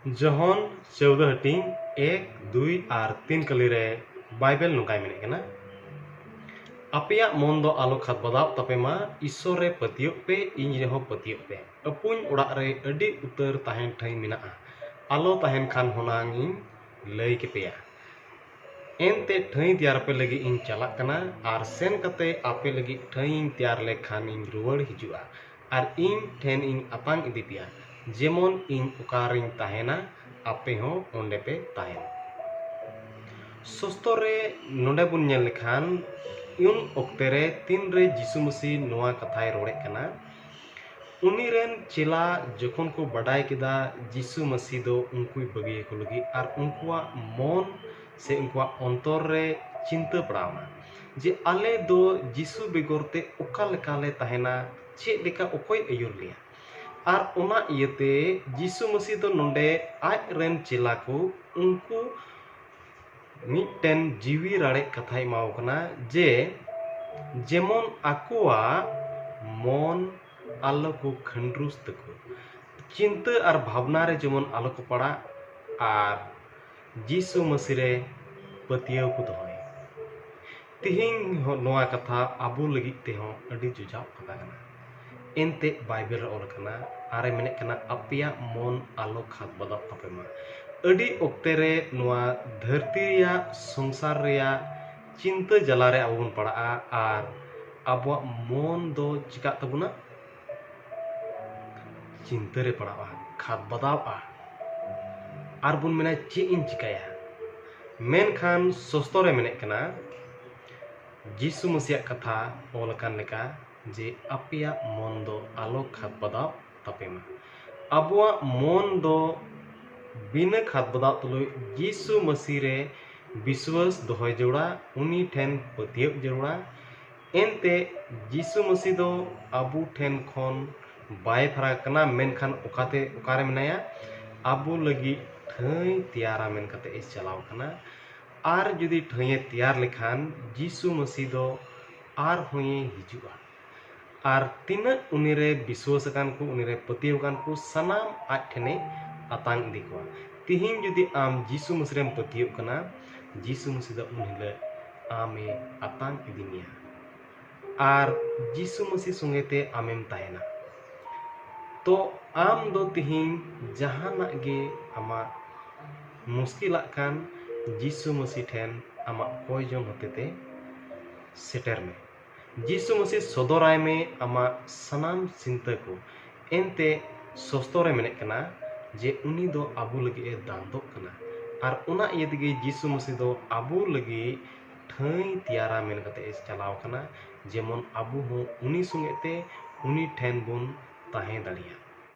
जहन 14 हटिंग 1, 2 और 3 कली रे बाइबल नोकाय मेने कना आपेया मन दो आलो खात बदाव तपे मा ईश्वर रे पतियो पे इन रेहो पतियो पे अपुन उड़ा रे अडी उतर ताहेन ठाई मिना आलो ताहेन खान होनांग इन लई के पेया एनते ठाई त्यार पे लगी इन चलाक कना आर सेन कते आपे लगी ठाई त्यार ले खान इन रुवड़ हिजुआ आर इन ठेन इन अतांग इदी पिया जेमन इन उकारिंग ताहेना आपे हो ओंडे पे ताहेन सस्तो रे नोडे बुन नेल लेखान उन ओक्ते रे तीन रे यीशु मसीह नोआ कथाय रोड़े कना उनी रेन चेला जखन को बडाय केदा यीशु मसीह दो उनकुई बगी को लगी आर उनकुआ मन से उनकुआ अंतर रे चिंता पड़ावना जे आले दो यीशु बेगोरते ओका लेकाले ताहेना चे लेका ओकोय अयुर लिया आर ओना इयते यीशु मसीह दो नोंडे आज रेन चेला को उनको मिटन जीवी राड़े कथाय माव कना जे जेमन आकुआ मन आलो को खंड्रुस तको चिंता और भावना रे जेमन आलो को पड़ा आर यीशु मसीह रे पतियो को दोय तिहिंग नोआ कथा आबो लगी ते हो अडी जुजाव कथा कना एनते बाइबल ओल कना आरे मेने कना अपिया मन आलो खात बदा तपेमा अडी ओक्ते रे नोआ धरती या संसार रिया चिंता जला रे आबो पड़ा आर आबो मन दो चिका तबुना चिंता रे पड़ा खात बदाव आर बुन मेना चे इन चिकाया मेनखान सस्तो रे मेने कना यीशु मसीह कथा ओल कान लेका जे अपिया मन दो आलो खात बदाव तपेमा अबुआ मन दो बिना खात बदाव तुलो यीशु मसीह रे विश्वास दोहय जोड़ा उनी ठेन पतियब जोड़ा एनते यीशु मसीह दो अबु ठेन खन बाय फरा कना मेनखान ओकाते ओकारे मेनाया अबु लगी ठई त्यारा मेन कते इस चलाव कना आर जुदी ठई त्यार लेखान यीशु मसीह दो आर होये हिजुआ आर तीन उनीरे विश्वास कान को उनीरे पतियव कान को सनाम आज ठेने आतांग इदी को तिहिं जुदी आम यीशु मसीह रेम पतियव कना यीशु मसीह दो उनहिले आमे आतांग इदी मिया आर यीशु मसीह संगेते आमेम ताहेना तो आम दो तिहिं जहाना गे आमा मुश्किल कान यीशु मसीह ठेन आमा कोय जों हतेते सेटर में यीशु मसीह सदराय में आमा सनाम चिंता को एनते सस्तो रे मेने कना जे उनी दो आबू लगी ए दांदो कना आर उना इयदगे यीशु मसीह दो आबू लगी ठई त्यारा मेन कते इस चलाव कना जेमन आबू हो उनी संगेते उनी ठेन बुन ताहे दाड़िया।